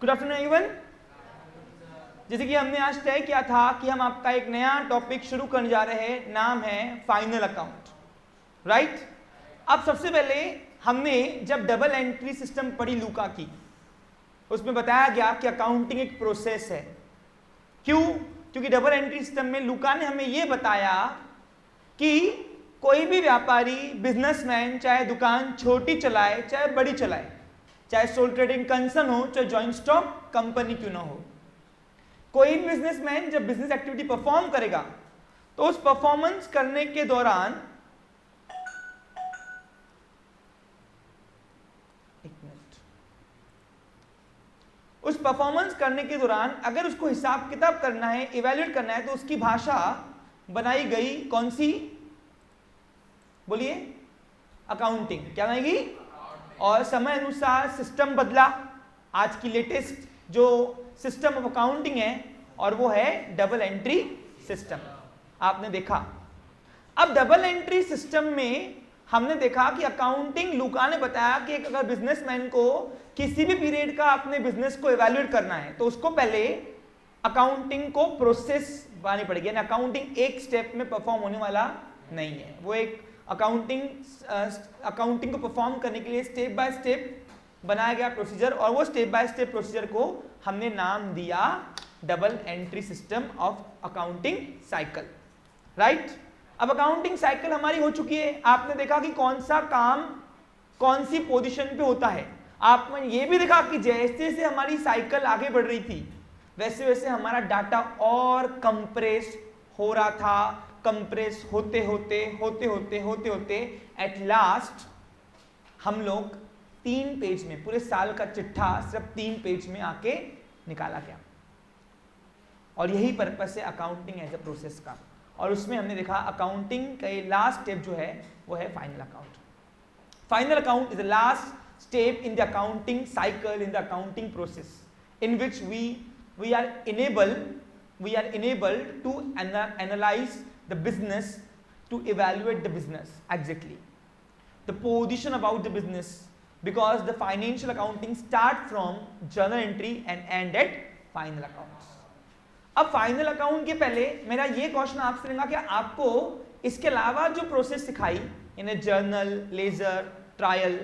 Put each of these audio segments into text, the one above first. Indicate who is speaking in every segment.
Speaker 1: Good afternoon everyone. जैसे कि हमने आज तय किया था कि हम आपका एक नया टॉपिक शुरू करने जा रहे हैं, नाम है फाइनल अकाउंट, राइट। अब सबसे पहले हमने जब डबल एंट्री सिस्टम पढ़ी लूका की, उसमें बताया गया कि अकाउंटिंग एक प्रोसेस है। क्यों? क्योंकि डबल एंट्री सिस्टम में लूका ने हमें यह बताया कि कोई भी व्यापारी, बिजनेसमैन, चाहे दुकान छोटी चलाए चाहे बड़ी चलाए, चाहे सोल ट्रेडिंग कंसर्न हो चाहे जॉइंट स्टॉक कंपनी क्यों ना हो, कोई भी बिजनेसमैन जब बिजनेस एक्टिविटी परफॉर्म करेगा तो उस परफॉर्मेंस करने के दौरान अगर उसको हिसाब किताब करना है, इवैल्यूएट करना है, तो उसकी भाषा बनाई गई कौन सी? बोलिए। अकाउंटिंग। क्या बनाएगी? और समय अनुसार सिस्टम बदला। आज की लेटेस्ट जो सिस्टम ऑफ अकाउंटिंग है और वो है डबल एंट्री सिस्टम। आपने देखा, अब डबल एंट्री सिस्टम में हमने देखा कि अकाउंटिंग, लूका ने बताया कि अगर बिजनेसमैन को किसी भी पीरियड का अपने बिजनेस को इवैल्यूएट करना है तो उसको पहले अकाउंटिंग को प्रोसेस बनानी पड़ेगी। यानी अकाउंटिंग एक स्टेप में परफॉर्म होने वाला नहीं है। वो एक अकाउंटिंग को परफॉर्म करने के लिए स्टेप बाय स्टेप बनाया गया प्रोसीजर, और वो स्टेप बाय स्टेप प्रोसीजर को हमने नाम दिया double entry system of accounting cycle, right. अब अकाउंटिंग साइकिल हमारी हो चुकी है। आपने देखा कि कौन सा काम कौन सी पोजीशन पे होता है। आपने ये भी देखा कि जैसे जैसे हमारी साइकिल आगे बढ़ रही थी वैसे वैसे हमारा डाटा और कंप्रेस हो रहा था। कंप्रेस होते होते एट लास्ट हम लोग 3 पेज में, पूरे साल का चिट्ठा सिर्फ 3 पेज में आके निकाला गया। और यही पर्पस है अकाउंटिंग एज अ प्रोसेस का। और उसमें हमने देखा अकाउंटिंग का लास्ट स्टेप जो है वो है final account. Final account is the last step in the accounting cycle, in the accounting process, in which we are enabled to analyze the business, to evaluate the business exactly, the position about the business, because the financial accounting start from journal entry and end at final accounts. अब final account के पहले मेरा ये question आपसे रहेगा कि आपको इसके अलावा जो प्रोसेस सिखाई, यानी जर्नल, लेजर, ट्रायल,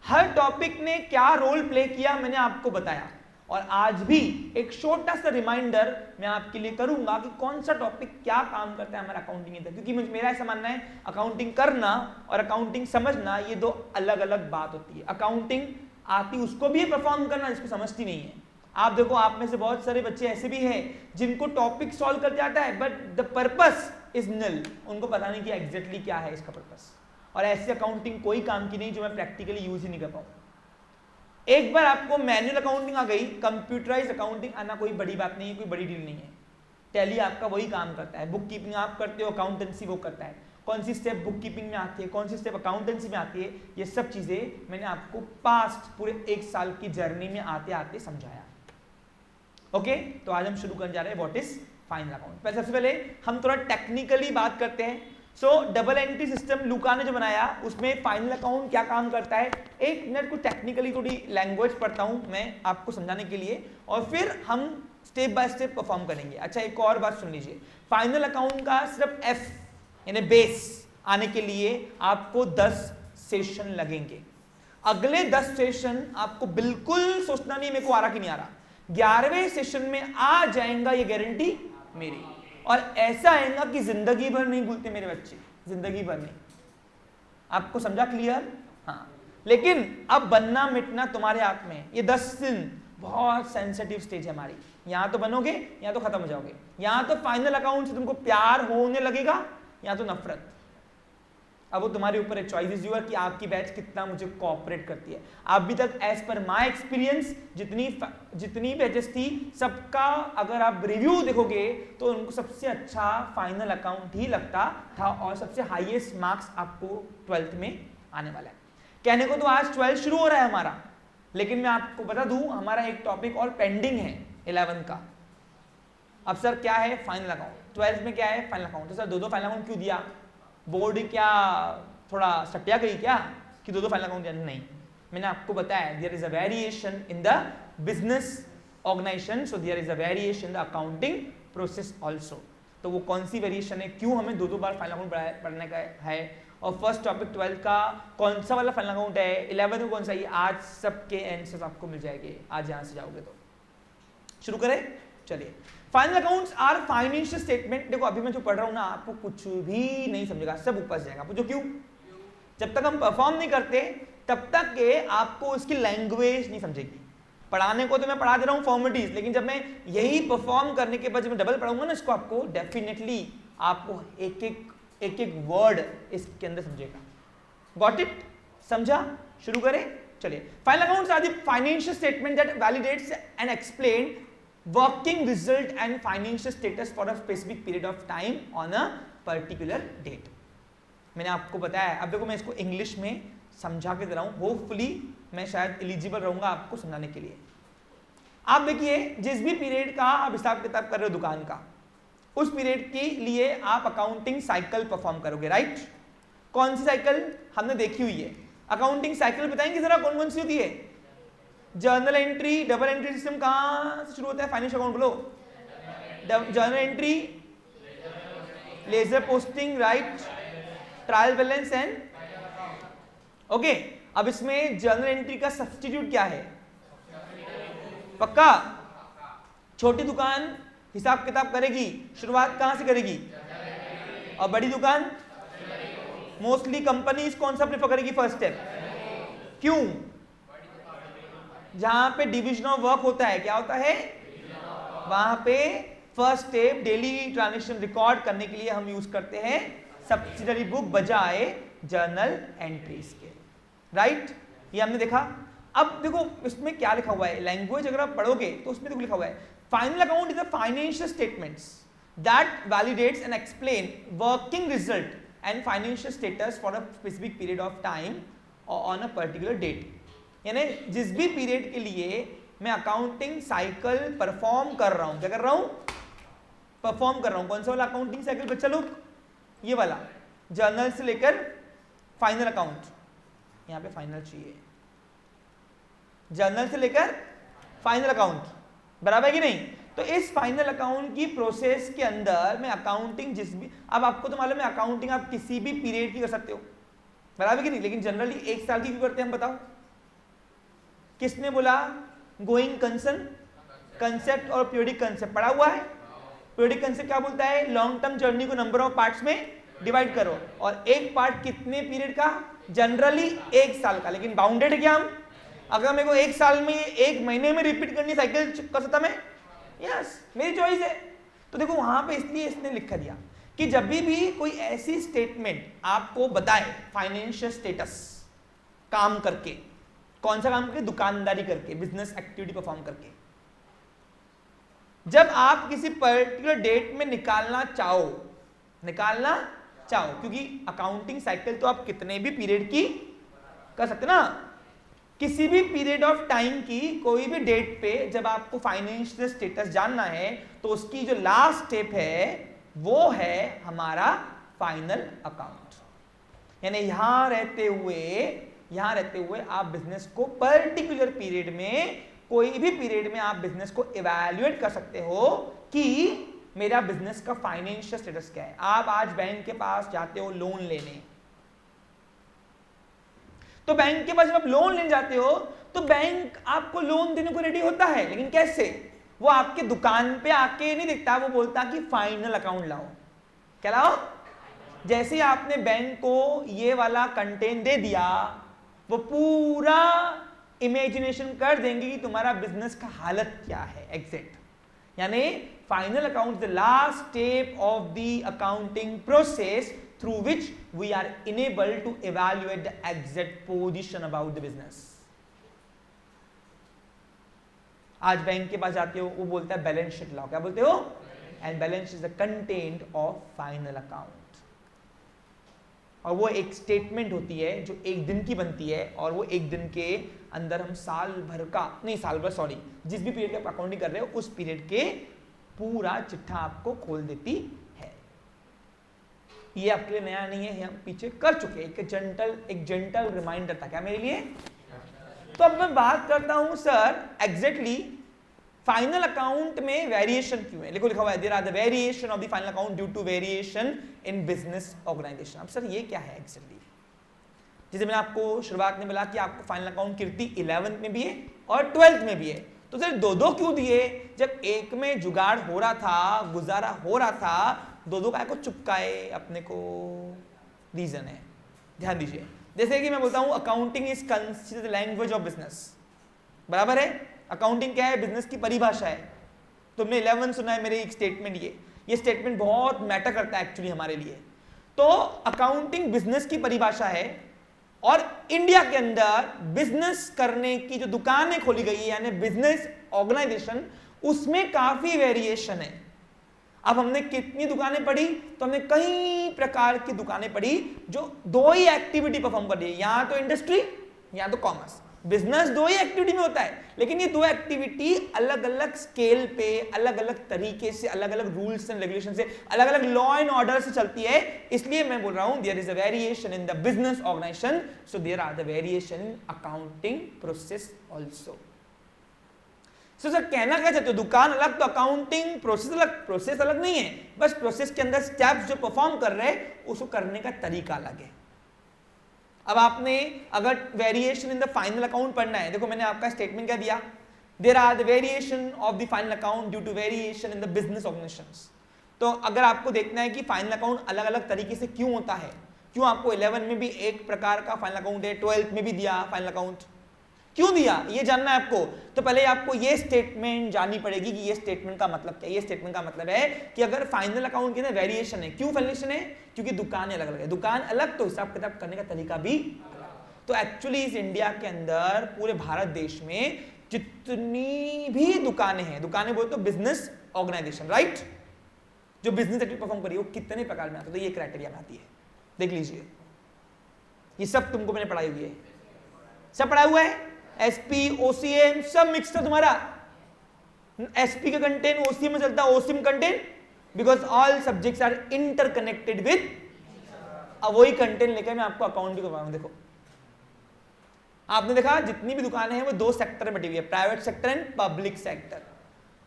Speaker 1: हर टॉपिक ने क्या रोल प्ले किया मैंने आपको बताया। और आज भी एक छोटा सा रिमाइंडर मैं आपके लिए करूंगा कि कौन सा टॉपिक क्या काम करता है हमारा अकाउंटिंग के अंदर, क्योंकि मेरा ऐसा मानना है अकाउंटिंग करना और अकाउंटिंग समझना ये दो अलग अलग बात होती है। अकाउंटिंग आती उसको भी है परफॉर्म करना जिसको समझती नहीं है। आप देखो, आप में से बहुत सारे बच्चे ऐसे भी हैं जिनको टॉपिक सॉल्व करते आता है but the purpose is null, उनको पता नहीं कि एग्जैक्टली क्या है इसका पर्पस। और ऐसी अकाउंटिंग कोई काम की नहीं जो मैं प्रैक्टिकली यूज ही नहीं कर पाऊँ। एक बार आपको मैनुअल अकाउंटिंग आ गई, कंप्यूटराइज अकाउंटिंग आना कोई बड़ी बात नहीं है, कोई बड़ी डील नहीं है। टैली आपका वही काम करता है, बुक कीपिंग आप करते हो, अकाउंटेंसी वो करता है। कौन सी स्टेप बुक कीपिंग में आती है, कौन सी स्टेप अकाउंटेंसी में आती है, ये सब चीजें मैंने आपको पास्ट पूरे 1 साल की जर्नी में आते आते समझाया। ओके, तो आज हम शुरू करने जा रहे हैं व्हाट इज फाइनल अकाउंट। सबसे पहले हम थोड़ा टेक्निकली बात करते हैं। डबल एंट्री सिस्टम लूका ने जो बनाया उसमें फाइनल अकाउंट क्या काम करता है, 1 मिनट को टेक्निकली थोड़ी लैंग्वेज पढ़ता हूं मैं आपको समझाने के लिए, और फिर हम स्टेप बाय स्टेप परफॉर्म करेंगे। अच्छा, एक और बात सुन लीजिए, फाइनल अकाउंट का सिर्फ एफ यानी बेस आने के लिए आपको 10 सेशन लगेंगे। अगले 10 सेशन आपको बिल्कुल सोचना नहीं मेरे को आ रहा कि नहीं आ रहा, 11वें सेशन में आ जाएगा, ये गारंटी मेरी। और ऐसा आएगा कि जिंदगी भर नहीं भूलते मेरे बच्चे, जिंदगी भर नहीं। आपको समझा? क्लियर? हाँ। लेकिन अब बनना मिटना तुम्हारे हाथ में। ये 10 दिन बहुत सेंसिटिव स्टेज है हमारी। यहां तो बनोगे या तो खत्म हो जाओगे। यहां तो फाइनल अकाउंट से तुमको प्यार होने लगेगा या तो नफरत। अब वो तुम्हारे ऊपर है, चॉइस इज योर कि आपकी बैच कितना मुझे कोऑपरेट करती है। अभी तक एज पर माय एक्सपीरियंस जितनी बैचेस थी सबका अगर आप रिव्यू देखोगे तो उनको सबसे अच्छा फाइनल अकाउंट ही लगता था और सबसे हाईएस्ट मार्क्स आपको 12th में आने वाला है। कहने को तो आज 12th शुरू हो रहा है हमारा, लेकिन मैं आपको बता दूं हमारा एक टॉपिक और पेंडिंग है 11th का। अब सर क्या है फाइनल अकाउंट, 12th में क्या है फाइनल अकाउंट। तो सर 2 फाइनल अकाउंट क्यों दिया, बोर्ड क्या थोड़ा सटिया गई क्या कि 2 फाइनल अकाउंट दिया? नहीं, मैंने आपको बताया there is a variation in the business organization, so there is a variation in the accounting process also. तो वो कौन सी वेरिएशन है, क्यों हमें दो बार फाइनल अकाउंट पढ़ने का है, और फर्स्ट टॉपिक 12 का कौन सा वाला फाइनल अकाउंट है, 11 में कौन सा, ये आज सबके आंसर्स आपको मिल जाएंगे, आज यहाँ से जाओगे तो। शुरू करें, चलिए। Final accounts are financial statement. देखो अभी मैं जो पढ़ रहा हूँ ना, आपको कुछ भी नहीं समझेगा, सब ऊपर से जाएगा। पूछो क्यों? जब तक हम परफॉर्म नहीं करते तब तक के आपको इसकी लैंग्वेज नहीं समझेगी। पढ़ाने को तो मैं पढ़ा दे रहा हूँ फॉर्मेलिटीज, लेकिन जब मैं यही परफॉर्म करने के बाद जब मैं डबल पढ़ाऊंगा ना इसको, आपको डेफिनेटली आपको एक एक वर्ड इसके अंदर समझेगा। Got it? समझा? शुरू करें, चलिए। Final accounts are the financial statement that validates and explain working result and financial status for a specific period of time on a particular date. मैंने आपको बताया, अब देखो मैं इसको इंग्लिश में समझा के दे रहा हूं, होपफुली मैं शायद एलिजिबल रहूंगा आपको समझाने के लिए। आप देखिए, जिस भी पीरियड का आप हिसाब किताब कर रहे हो दुकान का, उस पीरियड के लिए आप अकाउंटिंग साइकिल परफॉर्म करोगे, राइट? कौन सी साइकिल हमने देखी हुई है? अकाउंटिंग साइकिल बताएंगे जरा कौन कौन सी होती है? Journal entry, double entry system कहां से शुरू होता है? फाइनेंशियल अकाउंट बोलो। Journal entry, ledger posting, right, trial balance and okay. अब इसमें जर्नल एंट्री का सब्स्टिट्यूट क्या है? पक्का? छोटी दुकान हिसाब किताब करेगी, शुरुआत कहां से करेगी? और बड़ी दुकान मोस्टली कंपनीज कौन सा प्रेफर करेगी? First step. क्यों? जहां पे डिवीजन ऑफ वर्क होता है, क्या होता है वहां पे? First step daily transaction record करने के लिए हम यूज करते हैं सब्सिडरी बुक बजाय जर्नल एंट्रीज के, राइट? ये हमने देखा। अब देखो इसमें क्या लिखा हुआ है, लैंग्वेज अगर आप पढ़ोगे तो उसमें देखो लिखा हुआ है, final account is the financial statements that validates and explain working result and financial status for a specific period of time on a particular date. यानी जिस भी पीरियड के लिए मैं अकाउंटिंग साइकिल परफॉर्म कर रहा हूं, क्या कर रहा हूं? परफॉर्म कर रहा हूं। कौन सा वाला अकाउंटिंग साइकिल बच्चा लोग? ये वाला, जर्नल से लेकर फाइनल अकाउंट। यहां पे फाइनल चाहिए, जर्नल से लेकर फाइनल अकाउंट, बराबर है कि नहीं? तो इस फाइनल अकाउंट की प्रोसेस के अंदर मैं अकाउंटिंग जिस भी, अब आपको तो मालूम है अकाउंटिंग आप किसी भी पीरियड की कर सकते हो, बराबर कि नहीं? लेकिन जनरली एक साल की क्यों करते हैं हम बताओ? किसने बोला? गोइंग कंसर्न कंसेप्ट और पीरियडिक कंसेप्ट पढ़ा हुआ है। पीरियडिक कंसेप्ट क्या बोलता है? लॉन्ग टर्म जर्नी को नंबर ऑफ पार्ट्स में डिवाइड करो, और एक पार्ट कितने पीरियड का? जनरली एक साल का। लेकिन बाउंडेड है क्या हम? अगर मेरे को एक साल में, एक महीने में रिपीट करनी साइकिल कर सकता मैं? यस, मेरी चॉइस है। तो देखो वहां पे इसलिए इसने लिखा दिया कि जब भी कोई ऐसी स्टेटमेंट आपको बताए फाइनेंशियल स्टेटस काम करके, कौन सा काम करके? दुकानदारी करके, बिजनेस एक्टिविटी परफॉर्म करके, जब आप किसी पर्टिकुलर डेट में निकालना चाहो, क्योंकि अकाउंटिंग साइकिल तो आप कितने भी पीरियड की कर सकते ना, किसी भी पीरियड ऑफ टाइम की कोई भी डेट पे जब आपको फाइनेंशियल स्टेटस जानना है तो उसकी जो लास्ट स्टेप है वो है हमारा फाइनल अकाउंट। यानी यहां रहते हुए आप बिजनेस को पर्टिकुलर पीरियड में, कोई भी पीरियड में आप बिजनेस को इवैल्यूएट कर सकते हो कि मेरा बिजनेस का फाइनेंशियल स्टेटस क्या है। आप आज बैंक के पास जाते हो लोन लेने, तो बैंक के पास जब आप लोन लेने जाते हो तो बैंक आपको लोन देने को रेडी होता है, लेकिन कैसे? वो आपके दुकान पे आके नहीं दिखता, वो बोलता कि फाइनल अकाउंट लाओ। क्या लाओ? जैसे ही आपने बैंक को ये वाला कंटेंट दे दिया, वो पूरा इमेजिनेशन कर देंगे कि तुम्हारा बिजनेस का हालत क्या है एग्जैक्ट। यानी final account the last step of the accounting process through which we are enabled to evaluate the exact position about the business. आज बैंक के पास जाते हो, वो बोलता है बैलेंस शीट लाओ, क्या बोलते हो? And balance is the content of final account. और वो एक स्टेटमेंट होती है जो एक दिन की बनती है, और वो एक दिन के अंदर हम जिस भी पीरियड का अकाउंटिंग कर रहे हो उस पीरियड के पूरा चिट्ठा आपको खोल देती है। ये आपके लिए नया नहीं है, हम पीछे कर चुके। एक जेंटल रिमाइंडर था क्या मेरे लिए? तो अब मैं बात करता हूं सर एग्जैक्टली फाइनल अकाउंट में वेरिएशन क्यों है। लिखो लिखा हुआ है there are the variation of the final account due to variation in business organization. अब सर ये क्या है एग्जैक्टली, जैसे मैंने आपको शुरुआत में बोला कि आपको फाइनल अकाउंट कीर्ति 11th में भी है और 12th में भी है, तो सर दो दो क्यों दिए? जब एक में जुगाड़ हो रहा था, गुजारा हो रहा था, दो दो काय को चुपकाए अपने को, रीजन है। ध्यान दीजिए, जैसे कि मैं बोलता हूं accounting is considered language of business, बराबर है। अकाउंटिंग क्या है? बिजनेस की परिभाषा है। तुमने 11 सुना है मेरी एक स्टेटमेंट, ये स्टेटमेंट बहुत मैटर करता है एक्चुअली हमारे लिए। तो अकाउंटिंग बिजनेस की परिभाषा है और इंडिया के अंदर बिजनेस करने की जो दुकानें खोली गई है यानी बिजनेस ऑर्गेनाइजेशन, उसमें काफी वेरिएशन है। अब हमने कितनी दुकानें पढ़ी? तो हमने कई प्रकार की दुकानें पढ़ी जो दो ही एक्टिविटी परफॉर्म कर रही है, यहां तो इंडस्ट्री यहां तो कॉमर्स। बिजनेस दो ही एक्टिविटी में होता है, लेकिन ये दो एक्टिविटी अलग अलग स्केल पे, अलग अलग तरीके से, अलग अलग रूल्स एंड रेगुलेशन से, अलग अलग लॉ एंड ऑर्डर से चलती है। इसलिए मैं बोल रहा हूं there is a variation in the business organization, so there are the variation in accounting process also. So sir कहना क्या चाहते हो? दुकान अलग तो अकाउंटिंग प्रोसेस अलग। प्रोसेस अलग नहीं है, बस प्रोसेस के अंदर स्टेप्स जो परफॉर्म कर रहे हैं उसको करने का तरीका अलग है। अब आपने अगर variation in the final account पढ़ना है, देखो मैंने आपका स्टेटमेंट क्या दिया, there are the variation of the final account due to variation in the business organizations. तो अगर आपको देखना है कि फाइनल अकाउंट अलग अलग तरीके से क्यों होता है, क्यों आपको 11 में भी एक प्रकार का फाइनल अकाउंट है, 12th में भी दिया फाइनल अकाउंट, क्यों दिया ये जानना है आपको, तो पहले आपको ये स्टेटमेंट जाननी पड़ेगी कि ये स्टेटमेंट का मतलब क्या है। ये स्टेटमेंट का मतलब है कि अगर फाइनल अकाउंट के अंदर वेरिएशन है, क्यों वेरिएशन है? क्योंकि दुकान अलग अलग है, दुकान अलग तो हिसाब किताब करने का तरीका भी अलग। तो एक्चुअली इस इंडिया के अंदर पूरे भारत देश में जितनी भी दुकानें हैं, दुकानें बोलते तो बिजनेस ऑर्गेनाइजेशन, राइट, जो बिजनेस एक्टिविटी परफॉर्म करी, वो कितने प्रकार में आते हैं? तो ये क्राइटेरिया में आती है, देख लीजिए। ये सब तुमको मैंने पढ़ाई हुई है, सब पढ़ा हुआ है, एसपी ओसीएम सब मिक्स था तुम्हारा। एसपी का कंटेंट ओसीएम में चलता है, OCM content, because all subjects are interconnected with. अब वही कंटेंट लेकर मैं आपको अकाउंट भी करवा रहा हूं। देखो आपने देखा जितनी भी दुकानें हैं वो दो सेक्टर में बटी हुई है, private sector and public sector.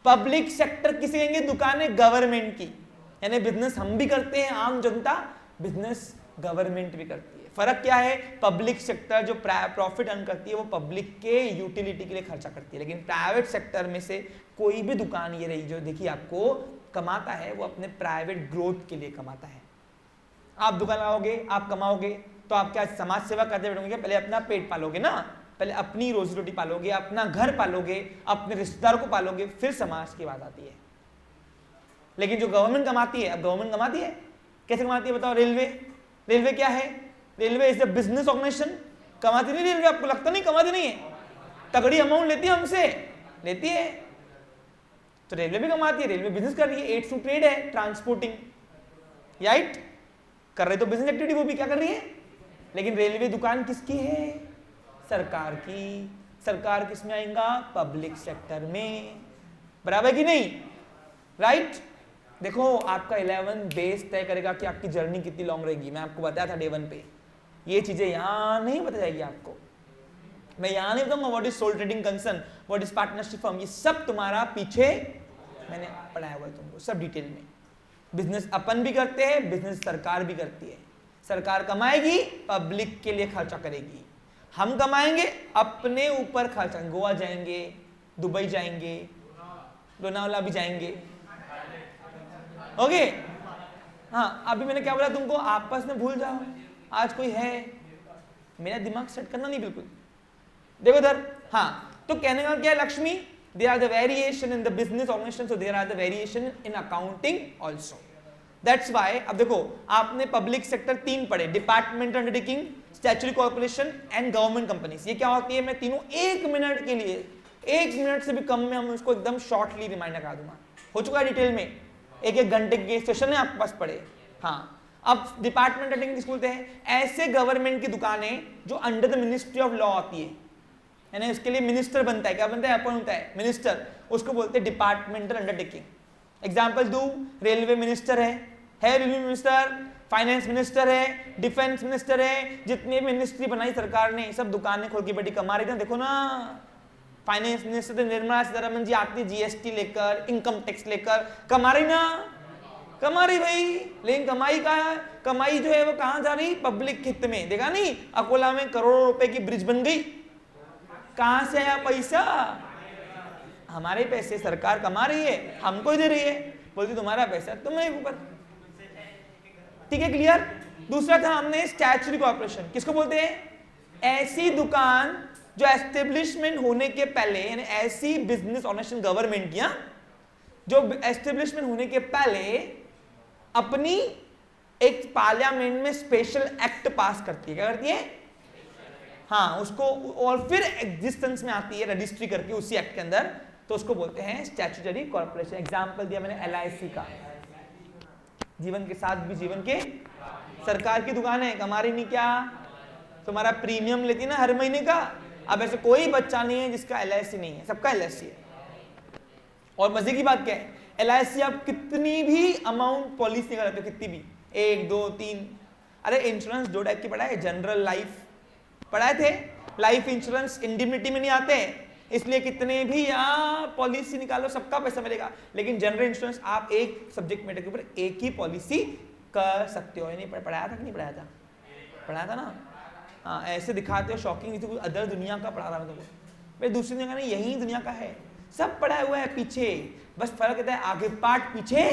Speaker 1: Public sector किसे कहेंगे? दुकानें गवर्नमेंट की, यानी बिजनेस हम भी करते हैं, आम जनता, बिजनेस गवर्नमेंट भी करती है। फर्क क्या है? पब्लिक सेक्टर जो प्रॉफिट अर्न करती है वो पब्लिक के यूटिलिटी के लिए खर्चा करती है, लेकिन प्राइवेट सेक्टर में से कोई भी दुकान ये रही जो देखिए आपको कमाता है, वो अपने प्राइवेट ग्रोथ के लिए कमाता है। आप दुकान लगाओगे, आप कमाओगे, तो आप क्या समाज सेवा करते बैठोगे? पहले अपना पेट पालोगे ना, पहले अपनी रोजी रोटी पालोगे, अपना घर पालोगे, अपने रिश्तेदारों को पालोगे, फिर समाज की बात आती है। लेकिन जो गवर्नमेंट कमाती है, अब गवर्नमेंट कमाती है, कैसे कमाती है बताओ? रेलवे क्या है? Railway is the business organization. कमाती नहीं रेलवे? आपको लगता नहीं कमाती नहीं है? तगड़ी अमाउंट लेती है हमसे, लेती है। तो रेलवे भी कमाती है, रेलवे बिजनेस कर रही है, एड्स टू ट्रेड है, ट्रांसपोर्टिंग, राइट, कर रहे तो बिजनेस एक्टिविटी, वो भी क्या कर रही है। लेकिन रेलवे दुकान किसकी है? सरकार की। सरकार किस में आएगा? पब्लिक सेक्टर में, बराबर कि नहीं, राइट। देखो आपका 11 बेस तय करेगा कि आपकी जर्नी कितनी लॉन्ग रहेगी। मैं आपको बताया था डे 1 पे, ये चीजें यहां नहीं बता जाएगी आपको, मैं यहां नहीं बताऊंगा what is sole trading concern, what is partnership firm, ये सब तुम्हारा पीछे मैंने पढ़ाया हुआ है तुमको सब डिटेल में। बिजनेस अपन भी करते हैं, बिजनेस सरकार भी करती है। सरकार कमाएगी, पब्लिक के लिए खर्चा करेगी, हम कमाएंगे, अपने ऊपर खर्चा, गोवा जाएंगे, दुबई जाएंगे, लोनावाला भी जाएंगे, ओके। हाँ अभी मैंने क्या बोला तुमको? आपस में भूल जाओ, आज कोई है, मेरा दिमाग सेट करना नहीं बिल्कुल। देखो इधर, हाँ तो कहने का क्या है Lakshmi? There are the variation in the business organization, so there are the variation in accounting also. That's why अब देखो आपने पब्लिक सेक्टर 3 पढ़े, departmental undertaking, statutory corporation and government companies. ये क्या होती है? मैं तीनों 1 मिनट के लिए, 1 मिनट से भी कम में हम उसको एकदम शॉर्टली रिमाइंडर करा दूंगा, हो चुका है डिटेल में, 1-1 घंटे के सेशन है आपके पास पढ़े। हाँ अब डिपार्टमेंट अंडरटेकिंग किसको बोलते हैं? ऐसे गवर्नमेंट की दुकानें जो under the ministry of law आती है, यानी उसके लिए मिनिस्टर बनता है, क्या बनता है? अपॉइंट होता है मिनिस्टर, उसको बोलते हैं डिपार्टमेंटल अंडरटेकिंग। एग्जाम्पल दू, रेलवे मिनिस्टर है रेलवे मिनिस्टर, फाइनेंस मिनिस्टर है, डिफेंस मिनिस्टर है, जितने भी मिनिस्ट्री बनाई सरकार ने, सब दुकानें खोल के बैठी कमा रही थी। देखो ना, फाइनेंस मिनिस्टर निर्मला सीतारमण जी आती जीएसटी लेकर, इनकम टैक्स लेकर, कमा रही ना, कमा रही भाई। लेकिन कमाई कहाँ है? कमाई जो है वो कहाँ जा रही? पब्लिक हित में। देखा नहीं, अकोला में करोड़ों रुपए की ब्रिज बन गई, कहां से आया पैसा? हमारे पैसे सरकार कमा रही है, हमको ही दे रही है, बोलती तुम्हारा पैसा तुम्हारे ऊपर। ठीक है, क्लियर? दूसरा था हमने स्टैट्यूटरी कॉर्पोरेशन। किसको बोलते हैं? ऐसी दुकान जो एस्टेब्लिशमेंट होने के पहले, यानी ऐसी बिजनेस ऑर्गेनाइजेशन गवर्नमेंट की जो एस्टेब्लिशमेंट होने के पहले अपनी एक पार्लियामेंट में स्पेशल एक्ट पास करती है। क्या करती है? हाँ, उसको, और फिर एग्जिस्टेंस में आती है रजिस्ट्री करके उसी एक्ट के अंदर, तो उसको बोलते हैं स्टैट्यूटरी कॉर्पोरेशन। एग्जांपल दिया मैंने एलआईसी का, जीवन के साथ भी जीवन के, सरकार की दुकान है, कमा रही नहीं क्या? तुम्हारा प्रीमियम लेती है ना हर महीने का। अब ऐसे कोई बच्चा नहीं है जिसका एलआईसी नहीं है, सबका एलआईसी है। और मजे की बात क्या है, एलआईसी आप कितनी भी अमाउंट पॉलिसी कराते हो, कितनी भी, 1 2 3, अरे इंश्योरेंस 2 टाइप के पढ़ा है, जनरल लाइफ पढ़ाए थे, लाइफ इंश्योरेंस इंडिमिनिटी में नहीं आते, इसलिए कितने भी यहाँ पॉलिसी निकालो सबका पैसा मिलेगा। लेकिन जनरल इंश्योरेंस आप एक सब्जेक्ट मैटर के ऊपर एक ही पॉलिसी कर सकते हो। नहीं पढ़ाया था कि नहीं पढ़ाया था? पढ़ाया था ना। हाँ, ऐसे दिखाते हो शॉकिंग, कोई अदर दुनिया का पढ़ा रहा है तुमको, भाई दूसरी दुनिया का नहीं, यही दुनिया का है, सब पढ़ा हुआ है पीछे, बस फर्क कहता है आगे पार्ट पीछे,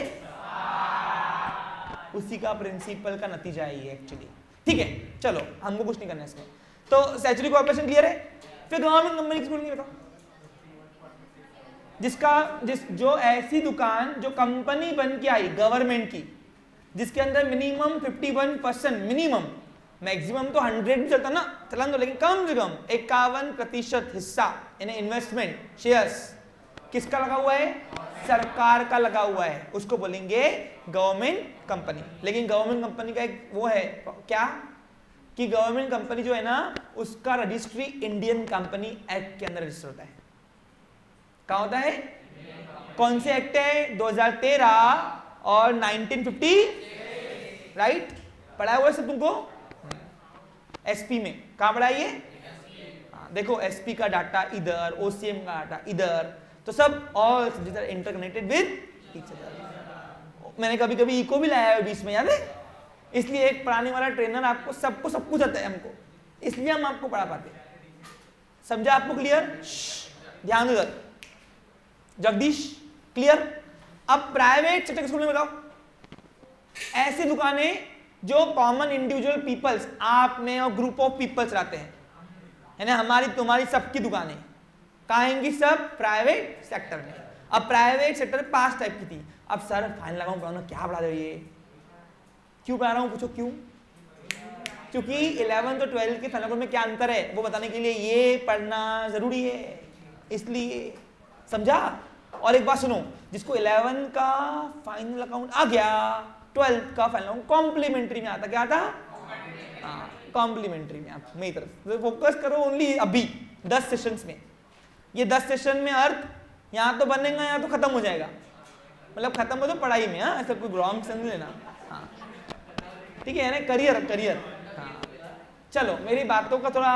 Speaker 1: उसी का प्रिंसिपल का नतीजा है ये एक्चुअली। ठीक है, चलो हमको कुछ नहीं करना है इसमें। तो स्टैट्यूटरी कॉर्पोरेशन क्लियर है। फिर गवर्नमेंट कंपनी किसको बोलेंगे बताओ? जो ऐसी दुकान जो कंपनी बन के आई गवर्नमेंट की, जिसके अंदर मिनिमम 51%, मिनिमम, मैक्सिमम तो 100 भी चलता ना, चलन दो, लेकिन कम से कम 51% हिस्सा यानी इन्वेस्टमेंट शेयर्स किसका लगा हुआ है? सरकार का लगा हुआ है, उसको बोलेंगे गवर्नमेंट कंपनी। लेकिन गवर्नमेंट कंपनी का एक वो है क्या कि गवर्नमेंट कंपनी जो है ना, उसका रजिस्ट्री इंडियन कंपनी एक्ट के अंदर रजिस्टर होता है। कहां होता है? कौन से एक्ट है? 2013 और 1950, राइट? पढ़ा हुआ है सब तुमको एसपी में। कहां पढ़ाइए? देखो एसपी का डाटा इधर, ओसीएम का डाटा इधर, तो सब all subjects are interconnected with each other. मैंने कभी कभी इको भी लाया है बीच में, याद है? इसलिए एक पढ़ाने वाला ट्रेनर आपको सबको सब कुछ आता है हमको, इसलिए हम आपको पढ़ा पाते हैं। समझा आपको? क्लियर? ध्यान दो जगदीश, क्लियर? अब प्राइवेट सेक्टर किसको बताओ? ऐसी दुकानें जो कॉमन इंडिविजुअल पीपल्स, आप में और ग्रुप ऑफ पीपल्स रहते हैं, है ना, हमारी तुम्हारी सबकी दुकानें कहाँ आएंगी? सब प्राइवेट सेक्टर में। अब प्राइवेट सेक्टर 5 टाइप की थी। अब सर फाइन लगाऊं, क्या पढ़ा रहे हो ये? क्यों पढ़ा रहा हूं? पूछो क्यों? क्योंकि 11th और 12th के फाइनल में क्या अंतर है वो बताने के लिए ये पढ़ना जरूरी है, इसलिए। समझा? और एक बात सुनो, जिसको 11th का फाइनल अकाउंट आ गया, 12th का फाइनल अकाउंट कॉम्प्लीमेंट्री में आता। क्या आता? कॉम्प्लीमेंट्री में। आप मेरी तरफ तो फोकस करो ओनली अभी 10 सेशंस में। ये 10 सेशन में अर्थ यहाँ तो बनेगा, यहाँ तो खत्म हो जाएगा, मतलब खत्म हो तो पढ़ाई में। हाँ, ऐसा कोई रॉन्ग समझ लेना। हाँ ठीक है ना, करियर। हाँ चलो, मेरी बातों का थोड़ा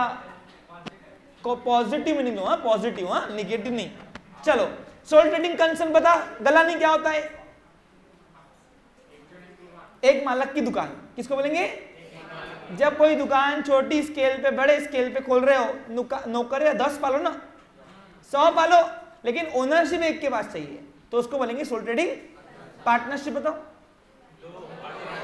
Speaker 1: पॉजिटिव मीनिंग लो। हाँ पॉजिटिव, हाँ निगेटिव नहीं। चलो, सोल ट्रेडिंग कंसर्न बता, गलानी क्या होता है? एक मालक की दुकान किसको बोलेंगे? जब कोई दुकान छोटी स्केल पे बड़े स्केल पे खोल रहे हो, नौकर या 10 पालो ना, 100 पालो, लेकिन ओनरशिप एक के पास चाहिए, तो उसको बोलेंगे सोल ट्रेडिंग पार्टनरशिप। बताओ,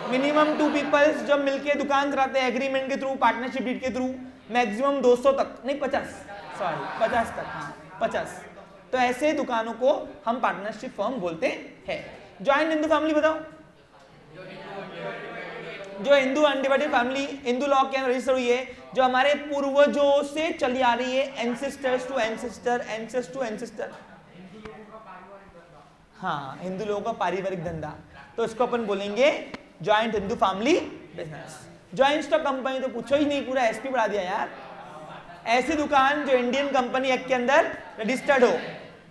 Speaker 1: मिनिमम 2 पीपल्स जब मिलके दुकान चलाते हैं एग्रीमेंट के थ्रू, पार्टनरशिप डीड के थ्रू, मैक्सिमम 200 तक, नहीं 50 तक। हाँ 50। तो ऐसे दुकानों को हम पार्टनरशिप फर्म बोलते हैं। ज्वाइंट हिंदू फैमिली बताओ, जो Hindu undivided family Hindu law के अंदर रजिस्टर हुई है, जो हमारे पूर्वजों से चली आ रही है, एंसेस्टर्स टू एंसेस्टर। हाँ, हिंदू लोगों का पारिवारिक धंधा, तो इसको अपन बोलेंगे joint Hindu family business. Joint stock company तो पूछो ही नहीं, पूरा एसपी बढ़ा दिया यार। ऐसी दुकान जो इंडियन कंपनी एक्ट के अंदर रजिस्टर्ड हो,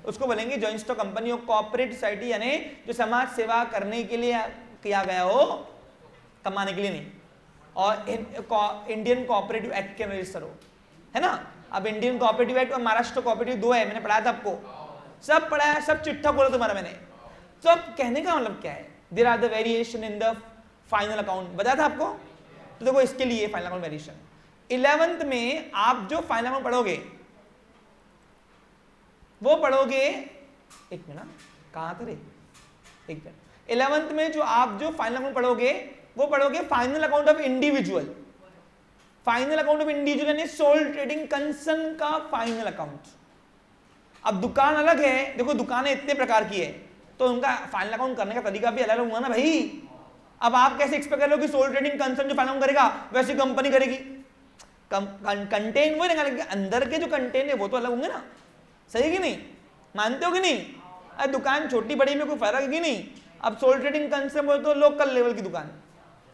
Speaker 1: उसको बोलेंगे ज्वाइंट स्टॉक कंपनी और कॉर्पोरेट सोसाइटी, यानी जो समाज सेवा करने के लिए किया गया हो, कमाने के लिए नहीं, और इंडियन कोऑपरेटिव एक्ट के रजिस्टर हो, है ना। अब इंडियन कोऑपरेटिव एक्ट और महाराष्ट्र कोऑपरेटिव दो है, मैंने पढ़ाया था आपको, सब पढ़ाया, सब चिट्ठा बोला तुम्हारा मैंने। तो अब कहने का मतलब क्या है, there are the variation in the final account, बताया था आपको। तो देखो इसके लिए फाइनल अकाउंट वेरिएशन 11th में आप जो फाइनल अकाउंट पढ़ोगे वो पढ़ोगे, एक मिनट कहां था रे, एक मिनट, 11th में जो आप जो फाइनल अकाउंट पढ़ोगे वो पढ़ोगे final account of individual. Final account of individual यानी सोल ट्रेडिंग कंसर्न का फाइनल अकाउंट। अब दुकान अलग है, देखो दुकानें इतने प्रकार की है तो उनका फाइनल अकाउंट करने का तरीका भी अलग हुआ ना भाई। अब आप कैसे एक्सपेक्ट कर रहे हो कि सोल ट्रेडिंग कंसर्न जो फाइनल अकाउंट करेगा वैसी कंपनी करेगी, कंटेंट वो रहेगा, अंदर के जो कंटेंट है वो तो अलग होंगे ना, सही कि नहीं, मानते हो कि नहीं। अरे दुकान छोटी बड़ी में कोई फर्क है कि नहीं। अब सोल ट्रेडिंग कंसर्न बोले तो लोकल लेवल की दुकान,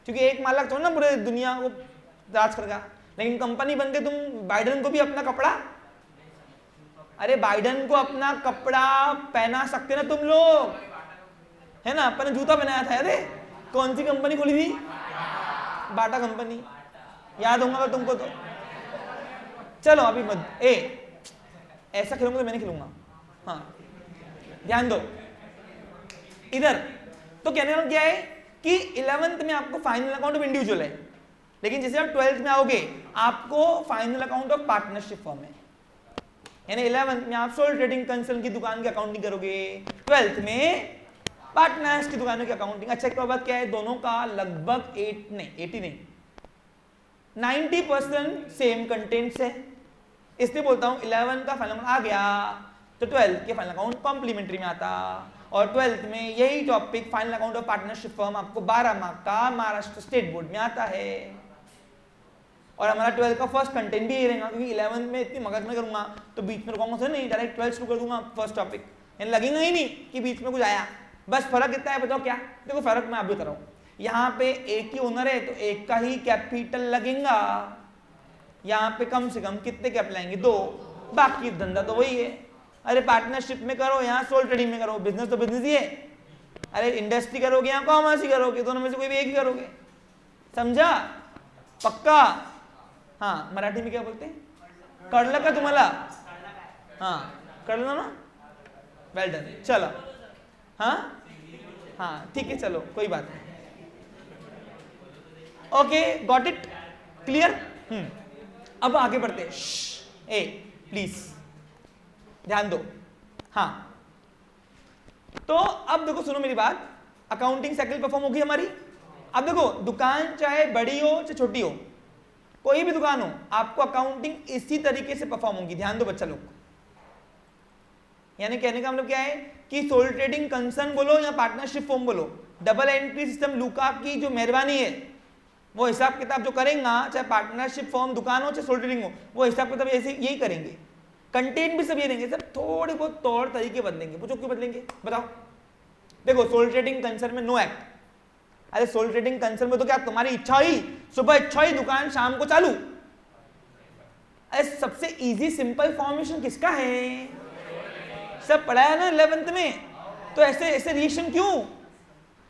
Speaker 1: क्योंकि एक मालक थोड़ा ना पूरे दुनिया को राज करेगा। लेकिन कंपनी बन के तुम बाइडन को भी अपना कपड़ा, अरे बाइडन को अपना कपड़ा पहना सकते ना तुम लोग, है ना। अपन ने जूता पहनाया था, अरे कौन सी कंपनी खोली थी, बाटा कंपनी, याद होगा तुमको तो। चलो अभी मत ऐसा खेलूंगा तो मैं नहीं खेलूंगा, हाँ ध्यान दो इधर। तो कहने का क्या है कि 11th में आपको फाइनल अकाउंट ऑफ इंडिविजुअल है, लेकिन जैसे आप 12th में आओगे आपको final account of partnership firm है। यानी 11th में आप सोल ट्रेडिंग कंसर्न की दुकान की अकाउंटिंग करोगे, 12th में पार्टनर्स की दुकानों की अकाउंटिंग। अच्छा एक बात क्या है, दोनों का लगभग 80 नहीं 90% सेम कंटेंट्स है, इसलिए बोलता हूं 11 का फाइनल आ गया तो 12th के फाइनल अकाउंट कॉम्प्लीमेंट्री में आता, और 12th में यही topic final account of partnership firm आपको 12 मार्क का महाराष्ट्र स्टेट बोर्ड में आता है। और हमारा 12th का फर्स्ट कंटेंट भी यही रहेगा, क्योंकि 11th में इतनी मगज में करूंगा तो बीच में रुकाऊंगा तो नहीं, डायरेक्ट 12th शुरू कर दूंगा फर्स्ट टॉपिक, यानी लगेगा ही नहीं कि बीच में कुछ आया। बस फर्क इतना है, बताओ क्या, देखो फर्क मैं आप भी बता रहा हूं, यहाँ पे एक ही ओनर है तो एक का ही कैपिटल लगेगा, यहाँ पे कम से कम कितने कैपिटल आएंगे, 2, बाकी धंधा तो वही है। अरे पार्टनरशिप में करो, यहाँ सोल ट्रेडिंग में करो, बिजनेस तो बिजनेस ही है। अरे इंडस्ट्री करोगे यहाँ कॉमर्स ही करोगे, दोनों में से कोई भी एक ही करोगे, समझा, पक्का। हाँ मराठी में क्या बोलते हैं, कळलं का तुम्हाला, हाँ कळलं ना, वेल डन, चलो हाँ हाँ ठीक है, चलो कोई बात नहीं, ओके गॉट इट, क्लियर। अब आगे बढ़ते हैं, प्लीज ध्यान दो। हाँ तो अब देखो सुनो मेरी बात, अकाउंटिंग साइकिल परफॉर्म होगी हमारी। अब देखो दुकान चाहे बड़ी हो चाहे छोटी हो, कोई भी दुकान हो, आपको अकाउंटिंग इसी तरीके से परफॉर्म होगी, ध्यान दो बच्चा लोग। यानी कहने का मतलब क्या है कि सोल ट्रेडिंग कंसर्न बोलो या पार्टनरशिप फॉर्म बोलो, डबल एंट्री सिस्टम लूका की जो मेहरबानी है, वो हिसाब किताब जो करेंगे, चाहे पार्टनरशिप फॉर्म दुकान हो चाहे सोल ट्रेडिंग हो, वो हिसाब किताब ऐसे यही करेंगे, कंटेंट भी सब ये देंगे, सब थोड़े बहुत तौर तरीके बदलेंगे। पूछो क्यों बदलेंगे, बताओ। देखो सोल ट्रेडिंग कंसर्न में नो एक्ट, अरे सोल ट्रेडिंग कंसर्न में तो क्या तुम्हारी इच्छा हुई, सुबह इच्छा हुई दुकान शाम को चालू। अरे सबसे इजी सिंपल फॉर्मेशन किसका है, सब पढ़ाया ना 11th में, तो ऐसे ऐसे रिएक्शन क्यों।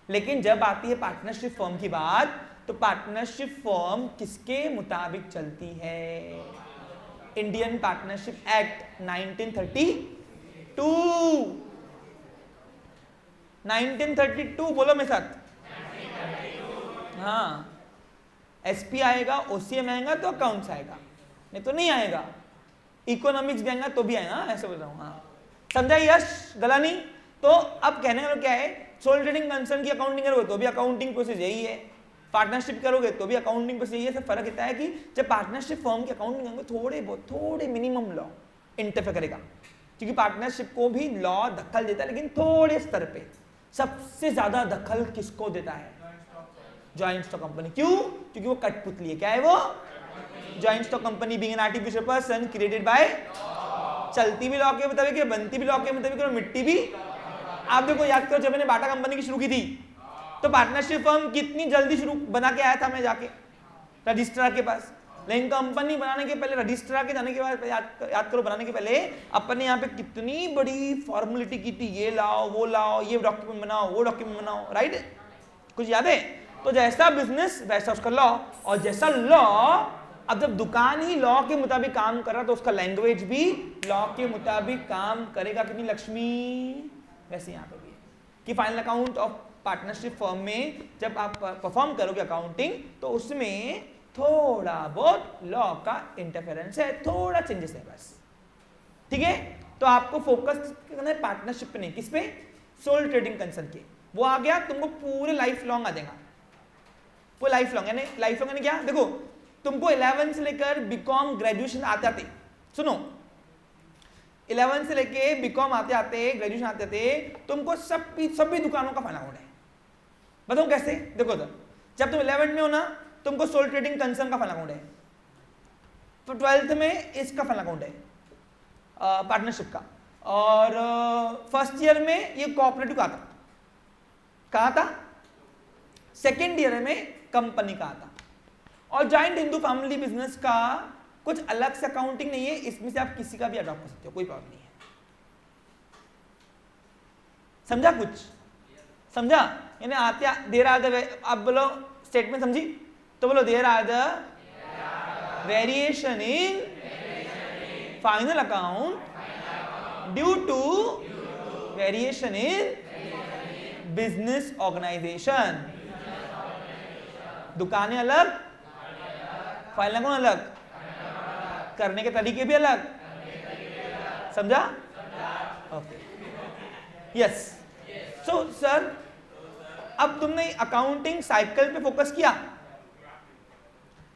Speaker 1: लेकिन जब आती है पार्टनरशिप फर्म की बात, तो पार्टनरशिप फर्म किसके मुताबिक चलती है, इंडियन पार्टनरशिप एक्ट 1932 बोलो मेरे साथ, हाँ एसपी आएगा, ओसीएम आएगा तो अकाउंट्स आएगा, नहीं तो नहीं आएगा, इकोनॉमिक्स भी आएगा तो भी आएगा, ऐसे बोल रहा हूँ। हाँ समझा यश गलानी। तो अब कहने का क्या है, सोल ट्रेडिंग कंसर्न की अकाउंटिंग करोगे तो भी अकाउंटिंग प्रोसेस यही है, पार्टनरशिप करोगे तो भी अकाउंटिंग प्रोसेस यही है। सब फर्क इतना है कि जब पार्टनरशिप फर्म की अकाउंटिंग करोगे थोड़े मिनिमम लॉ इंटरफेयर करेगा, क्योंकि पार्टनरशिप को भी लॉ दखल देता है, लेकिन थोड़े स्तर पे। सबसे ज्यादा दखल किसको देता है, जॉइंट स्टॉक कंपनी। क्यों, क्योंकि वो कठपुतली है। क्या है वो, joint stock company being an artificial person created by, चलती भी लॉ के मुताबिक है, बनती भी लॉ के मुताबिक है, मिट्टी भी। आप देखो याद करो, जब मैंने बाटा कंपनी की शुरू की थी तो पार्टनरशिप फर्म कितनी जल्दी शुरू बना के आया था मैं जाके रजिस्ट्रार के पास, लेकिन कंपनी बनाने के पहले, रजिस्ट्रार के जाने के बाद, याद करो बनाने के पहले अपन ने यहाँ पे कितनी बड़ी फॉर्मेलिटी की थी, ये लाओ वो लाओ, ये डॉक्यूमेंट बनाओ वो डॉक्यूमेंट बनाओ, राइट, कुछ याद है। तो जैसा बिजनेस वैसा उसका लॉ, और जैसा लॉ, अब जब दुकान ही लॉ के मुताबिक काम कर रहा तो उसका लैंग्वेज भी लॉ के मुताबिक काम करेगा। कितनी लक्ष्मी, वैसे यहाँ पे भी है कि final account of partnership firm में जब आप परफॉर्म करोगे अकाउंटिंग तो उसमें थोड़ा बहुत लॉ का इंटरफेरेंस है, थोड़ा चेंजेस है बस, ठीक है। तो आपको फोकस करना है पार्टनरशिप पे, नहीं किस पे, सोल ट्रेडिंग कंसर्न के। वो आ गया तुमको पूरे लाइफ लॉन्ग आ जाएगा, पूरे लाइफ लॉन्ग, यानी लाइफ लॉन्ग यानी क्या, देखो तुमको 11 से लेकर बीकॉम ग्रेजुएशन आते आते, सुनो 11 से लेके बीकॉम आते आते ग्रेजुएशन आते आते तुमको सभी दुकानों का फाइनल अकाउंट है। बताऊं कैसे, देखो तो जब तुम 11 में हो ना तुमको सोल ट्रेडिंग कंसर्न का फाइनल अकाउंट है, तो 12th में इसका फाइनल अकाउंट है पार्टनरशिप का, और फर्स्ट ईयर में ये कोऑपरेटिव का था, कहा था, सेकेंड ईयर में कंपनी का था। और जॉइंट हिंदू फैमिली बिजनेस का कुछ अलग से अकाउंटिंग नहीं है, इसमें से आप किसी का भी अडॉप्ट कर सकते हो, कोई प्रॉब्लम नहीं है। समझा, कुछ समझा, यानी आते देर आर द, आप बोलो स्टेटमेंट समझी तो बोलो there are the variation in final account due to variation in business organization. दुकानें अलग, फाइनल अकाउंट अलग, करने के तरीके भी अलग, समझा, ओके, यस। सो सर अब तुमने अकाउंटिंग साइकिल पे फोकस किया,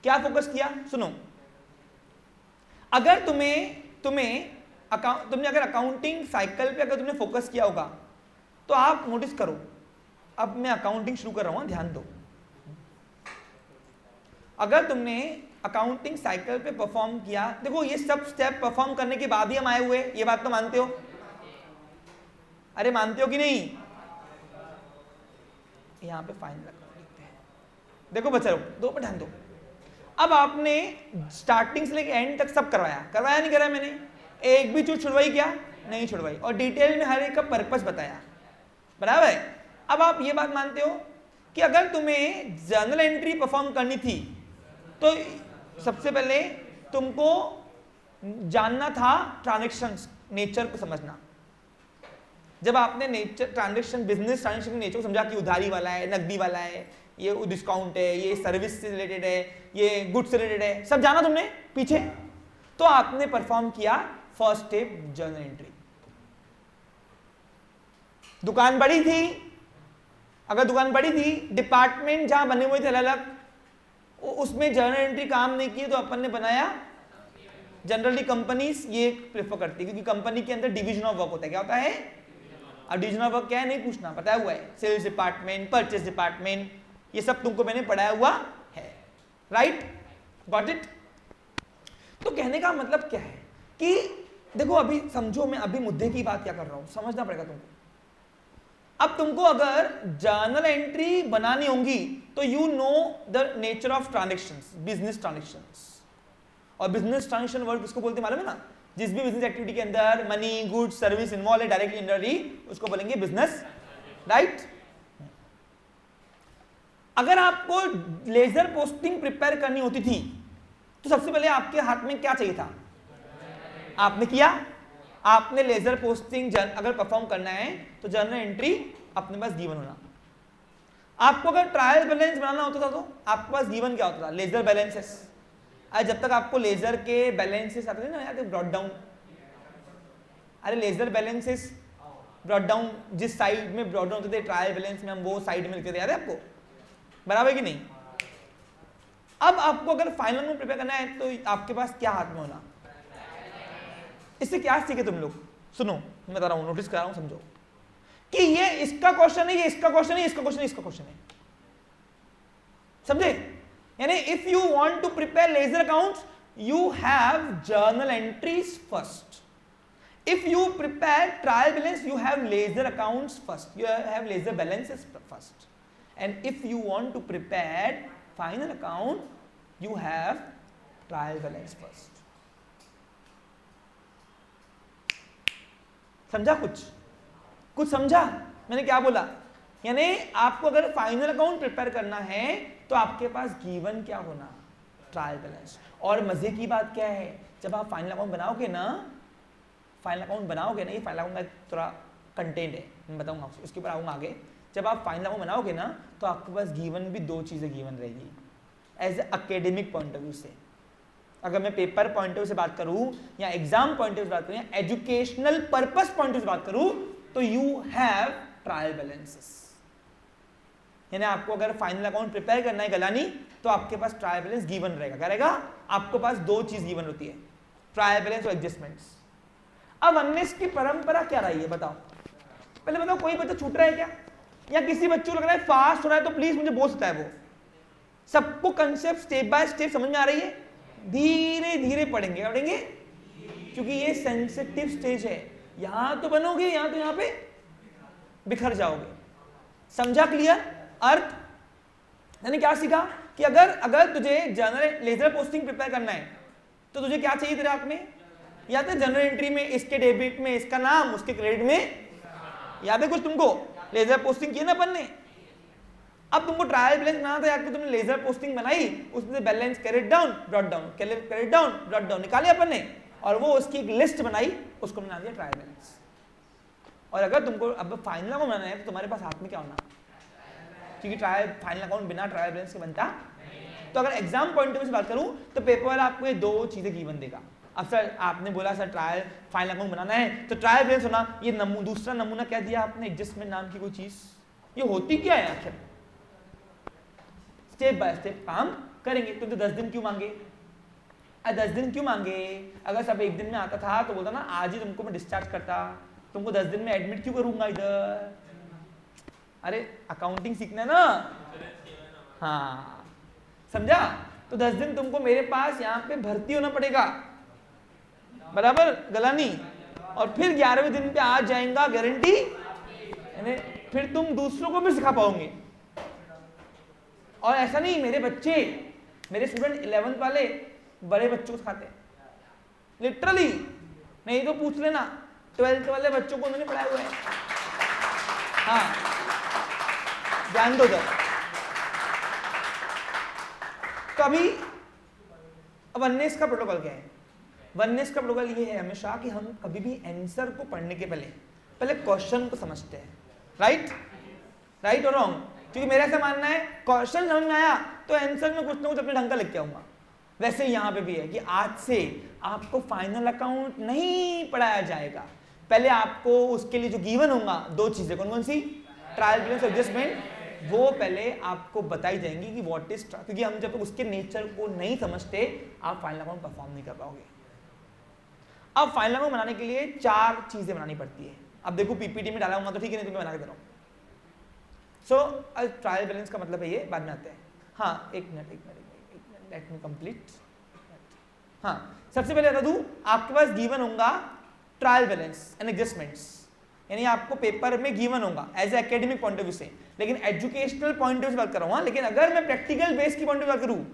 Speaker 1: क्या फोकस किया, सुनो, अगर तुमने अगर अकाउंटिंग साइकिल पे अगर तुमने फोकस किया होगा तो आप नोटिस करो, अब मैं अकाउंटिंग शुरू कर रहा हूं, ध्यान दो। अगर तुमने अकाउंटिंग साइकिल पे परफॉर्म किया, देखो ये सब स्टेप परफॉर्म करने के बाद ही हम आए हुए, ये बात तो मानते हो, अरे मानते हो कि नहीं। यहां पे फाइनल अकाउंट लिखते हैं, देखो बच्चा दो पर ध्यान दो। अब आपने स्टार्टिंग से लेकर एंड तक सब करवाया नहीं कराया, मैंने एक भी चीज छुड़वाई क्या, नहीं छुड़वाई, और डिटेल में हर एक का पर्पस बताया, बराबर है। अब आप ये बात मानते हो कि अगर तुम्हें जर्नल एंट्री परफॉर्म करनी थी तो सबसे पहले तुमको जानना था ट्रांजैक्शन नेचर को समझना। जब आपने nature transaction business transaction nature को समझा कि उधारी वाला है, नकदी वाला है, ये डिस्काउंट है, ये सर्विस से रिलेटेड है, ये गुड्स से रिलेटेड है, सब जाना तुमने पीछे, तो आपने परफॉर्म किया फर्स्ट स्टेप जर्नल एंट्री। दुकान बड़ी थी, अगर दुकान बड़ी थी, डिपार्टमेंट जहां बने हुए थे अलग अलग, उसमें जर्नल एंट्री काम नहीं की तो अपन ने बनाया, जनरली कंपनीज ये प्रेफर करती है क्योंकि कंपनी के अंदर डिवीजन ऑफ वर्क होता है। क्या होता है, अब डिवीजन ऑफ वर्क क्या है नहीं पूछना, पता हुआ है, सेल्स डिपार्टमेंट, परचेज डिपार्टमेंट, ये सब तुमको मैंने पढ़ाया हुआ है, राइट, गॉट इट। तो कहने का मतलब क्या है कि देखो अभी समझो, मैं अभी मुद्दे की बात क्या कर रहा हूं, समझना पड़ेगा तुमको। अब तुमको अगर जर्नल एंट्री बनानी होगी तो you know the nature of transactions, business transactions, और बिजनेस ट्रांजैक्शन वर्ड किसको बोलते हैं मालूम है ना, जिस भी बिजनेस एक्टिविटी के अंदर मनी, गुड्स, सर्विस इन्वॉल्व है डायरेक्टली इनडायरेक्टली, उसको बोलेंगे बिजनेस, राइट। अगर आपको लेजर पोस्टिंग प्रिपेयर करनी होती थी तो सबसे पहले आपके हाथ में क्या चाहिए था, आपने किया, आपने लेजर पोस्टिंग अगर परफॉर्म करना है तो जर्नल एंट्री अपने पास गिवन होना। आपको अगर ट्रायल बैलेंस बनाना होता था तो आपके पास गिवन क्या होता था, लेजर बैलेंसेस। अरे जब तक आपको लेजर के बैलेंसेस आते थे ना यार, ब्रॉट डाउन, अरे लेजर बैलेंसेस ब्रॉट डाउन, जिस साइड में ब्रॉट डाउन होते थे ट्रायल बैलेंस में, हम वो साइड में लिखते थे, याद है आपको, बराबर कि नहीं। अब आपको अगर फाइनल में प्रिपेयर करना है तो आपके पास क्या हाथ में होना, इससे क्या सीखे तुम लोग, सुनो मैं बता रहा हूं, नोटिस कर रहा हूं, समझो कि ये इसका क्वेश्चन है, ये इसका क्वेश्चन है, इसका क्वेश्चन है, इसका क्वेश्चन है, समझे। यानी if you want to prepare ledger accounts you have journal entries first, if you prepare trial balance you have laser accounts first, you have laser balances first, and if you want to prepare final account you have trial balance first. समझा, कुछ समझा मैंने क्या बोला, यानी आपको अगर final account prepare करना है तो आपके पास गिवन क्या होना, ट्रायल बैलेंस। और मजे की बात क्या है, जब आप फाइनल अकाउंट बनाओगे ना, ये फाइनल अकाउंट का थोड़ा कंटेंट है, मैं बताऊंगा उसके ऊपर आऊंगा आगे। जब आप फाइनल अकाउंट बनाओगे ना तो आपके पास गिवन भी 2 चीजें गिवन रहेगी as academic point of view से। अगर मैं पेपर पॉइंट ऑफ व्यू से बात करूं या एग्जाम पॉइंट ऑफ व्यू से बात करूं या educational purpose point of view से बात करूं तो यू हैव ट्रायल बैलेंसेस। यानी आपको अगर फाइनल अकाउंट प्रिपेयर करना है गलानी तो आपके पास ट्रायल बैलेंस गिवन रहेगा। क्या रहेगा? आपके पास 2 चीज गिवन होती है, ट्रायल बैलेंस और एडजस्टमेंट्स। अब वननेस की परंपरा क्या रही है बताओ, पहले बताओ। कोई बच्चा छूट रहा है क्या, या किसी बच्चों को लग रहा है फास्ट हो रहा है तो प्लीज मुझे बोल सकता है वो? सबको कंसेप्ट स्टेप बाय स्टेप समझ में आ रही है? धीरे धीरे पढ़ेंगे क्योंकि ये सेंसिटिव स्टेज है। यहां तो बनोगे, यहां तो यहां पे बिखर जाओगे। समझा? क्लियर? अर्थ यानी क्या सीखा कि अगर तुझे जनरल लेजर पोस्टिंग प्रिपेयर करना है तो तुझे क्या चाहिए तेरे हाथ में? या तो जनरल एंट्री में इसके डेबिट में इसका नाम, उसके क्रेडिट में, याद है कुछ तुमको? लेजर पोस्टिंग किए ना अपन ने। अब तुमको ट्रायल बैलेंस बनाना था, याद तुमने लेजर पोस्टिंग बनाई, उसमें से balance credit down brought down, credit down brought down निकाले अपन ने, और वो उसकी एक लिस्ट बनाई, उसको बना दिया ट्रायल बैलेंस। और अगर तुमको अब फाइनल अकाउंट बनाना है तो तुम्हारे पास हाथ में क्या होना, क्योंकि फाइनल अकाउंट बिना ट्रायल बैलेंस के बनता। तो अगर एग्जाम पॉइंट ऑफ व्यू से बात करूं तो पेपर वाला आपको ये 2 चीजें गिवन देगा। अब सर आपने बोला सर ट्रायल फाइनल अकाउंट बनाना है तो ट्रायल बैलेंस होना, ये दूसरा नमूना क्या दिया आपने, एडजस्टमेंट नाम की कोई चीज। ये होती क्या है आखिर? स्टेप बाय स्टेप काम करेंगे। तुम 10 दिन क्यों मांगे? 10 दिन क्यों मांगे? अगर सब एक दिन में आता था तो बोलता ना आज ही तुमको मैं डिस्चार्ज करता, तुमको 10 दिन में एडमिट क्यों करूंगा इधर? अरे अकाउंटिंग सीखना है ना, हाँ समझा? तो 10 दिन तुमको मेरे पास यहाँ पे भर्ती होना पड़ेगा, बराबर गलानी, और फिर 11वें दिन पे आ जाएगा गारंटी, यानी फिर तुम दूसरों को भी सिखा पाओगे। और ऐसा नहीं, मेरे स्टूडेंट 11th वाले बड़े बच्चों को सिखाते हैं लिटरली, नहीं तो पूछ लेना 12th वाले बच्चों को उन्होंने पढ़ाया हुआ है। हाँ ध्यान दो जब। तो अभी वननेस का प्रोटोकॉल क्या है? वननेस का प्रोटोकॉल ये है हमेशा कि हम कभी भी आंसर को पढ़ने के पहले क्वेश्चन को समझते हैं। राइट और रॉन्ग? क्योंकि मेरा ऐसा मानना है क्वेश्चन समझ में आया तो आंसर में कुछ ना कुछ अपने ढंग का लिख के आऊंगा। वैसे यहाँ पे भी है कि आज से आपको फाइनल अकाउंट नहीं पढ़ाया जाएगा, पहले आपको उसके लिए जो गिवन होगा 2 चीजें, कौन कौन सी? ट्रायल बैलेंस, एडजस्टमेंट, वो पहले आपको बताई जाएंगी कि व्हाट इज, क्योंकि हम जब तक उसके नेचर को नहीं समझते आप फाइनल अकाउंट परफॉर्म नहीं कर पाओगे। अब फाइनल अकाउंट बनाने के लिए 4 चीजें बनानी पड़ती है। अब देखो पीपीटी में डाला होगा तो ठीक है, नहीं तो मैं बना के दे रहा हूं। सो ट्रायल बैलेंस का मतलब है ये, बाद में आते हैं। हाँ एक मिनट लेट मी कंप्लीट। हाँ सबसे पहले बता दूं, आपके पास गिवन होगा ट्रायल बैलेंस एंड एडजस्टमेंट्स, यानी आपको पेपर में गिवन होगा as academic point of view से, लेकिन एजुकेशनल पॉइंट ऑफ व्यू से बात कर रहा हूं। लेकिन अगर मैं प्रैक्टिकल बेस की पॉइंट ऑफ व्यू बात करूं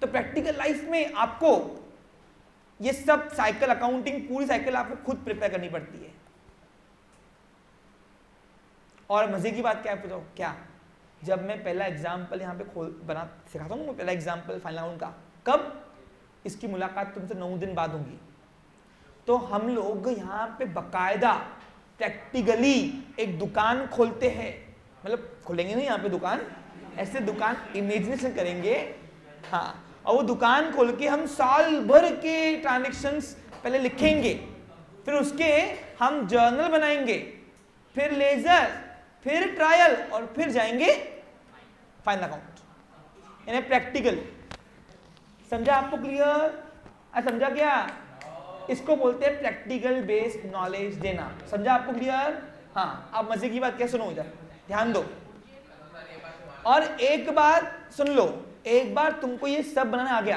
Speaker 1: तो प्रैक्टिकल लाइफ में आपको ये सब साइकिल, अकाउंटिंग पूरी साइकिल आपको खुद प्रिपेयर करनी पड़ती है। और मजे की बात क्या है पूछो, क्या जब मैं पहला एग्जाम्पल यहाँ पे बना सिखाता हूँ, पहला एग्जाम्पल फाइनल अकाउंट का, कब? इसकी मुलाकात तुमसे 9 दिन बाद होगी। तो हम लोग यहाँ पे बकायदा प्रैक्टिकली एक दुकान खोलते हैं, मतलब खोलेंगे नहीं यहाँ पे दुकान, ऐसे दुकान इमेजिनेशन करेंगे। हाँ, और वो दुकान खोल के हम साल भर के ट्रांजैक्शंस पहले लिखेंगे, फिर उसके हम जर्नल बनाएंगे, फिर लेजर, फिर ट्रायल, और फिर जाएंगे फाइनल अकाउंट, यानी प्रैक्टिकल। समझा आपको? क्लियर? समझा क्या? इसको बोलते हैं प्रैक्टिकल बेस्ड नॉलेज देना। समझा आपको? क्लियर? हाँ, अब मजे की बात क्या, सुनो इधर ध्यान दो, और एक बात सुन लो, एक बार तुमको ये सब बनाना आ गया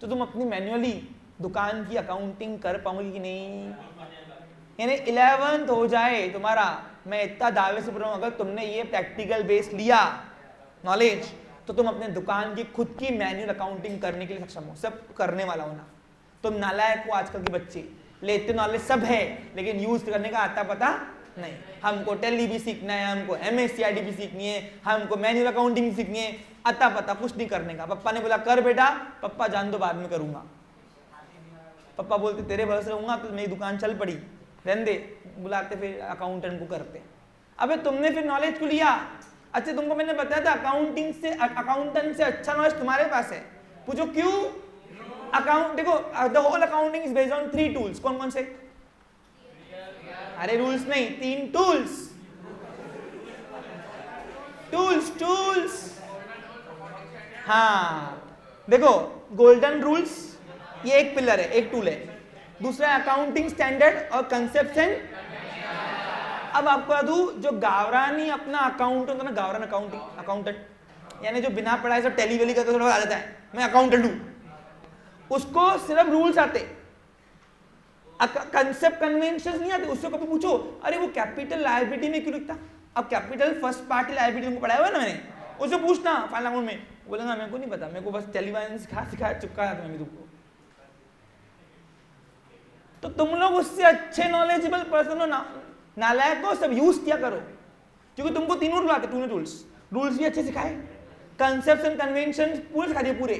Speaker 1: तो तुम अपनी मैन्युअली दुकान की अकाउंटिंग कर पाओगे कि नहीं? यानी 11th हो जाए तुम्हारा, मैं इतना दावे से बोल रहा हूं, अगर तुमने ये प्रैक्टिकल बेस लिया नॉलेज तो तुम अपने दुकान की खुद की मैन्युअल अकाउंटिंग करने के लिए सक्षम हो। सब करने वाला होना। तुम नालायक हो आजकल के बच्चे, लेते नॉलेज सब है लेकिन यूज करने का आता पता नहीं, हमको टैली भी सीखना है, हमको MSCID भी सीखनी है, हमको मैनुअल अकाउंटिंग भी सीखनी है, अता पता कुछ नहीं करने का। पापा ने बोला कर बेटा, पापा जान दो बाद में करूंगा। पापा बोलते तेरे भरोसे रहूंगा तो मेरी दुकान चल पड़ी, रहने दे, बुलाते फिर अकाउंटेंट को करते। अबे तुमने फिर नॉलेज को लिया। अच्छा तुमको मैंने बताया था अकाउंटेंट से अच्छा नॉलेज तुम्हारे पास है। पूछो क्यों? अकाउंट देखो, the whole accounting is based on 3 tools. कौन कौन से? अरे रूल्स नहीं, 3 टूल्स। टूल्स हाँ देखो, गोल्डन रूल्स ये एक पिलर है, एक टूल है। दूसरा अकाउंटिंग स्टैंडर्ड और कंसेप्ट एंड। अब आपको बता दूं, जो गावरानी अपना अकाउंट होता है ना, गावरान अकाउंटेंट यानी जो बिना पढ़ाई सब टैली वेली करके थोड़ा आ जाता है, मैं अकाउंटेंट हूं, उसको सिर्फ रूल्स आते, कंसेप्ट कन्वेंशंस नहीं आते। उससे कभी पूछो अरे वो कैपिटल लायबिलिटी में क्यों लिखता? अब कैपिटल फर्स्ट पार्टी लायबिलिटी तुमको पढ़ाया हुआ ना मैंने, उससे पूछना फाइनल अकाउंट में, बोलेगा मेरे को नहीं पता, मेरे को बस टैली वाले सिखाया चिपकाया था मैं तुमको। तो तुम लोग उससे अच्छे नॉलेजेबल पर्सन हो ना, नालायक को सब यूज किया करो, क्योंकि तुमको तीनों रूल आते, तीनों रूल्स भी अच्छे सिखाए, कंसेप्ट्स एंड कन्वेंशन पूरे सिखा दिए पूरे।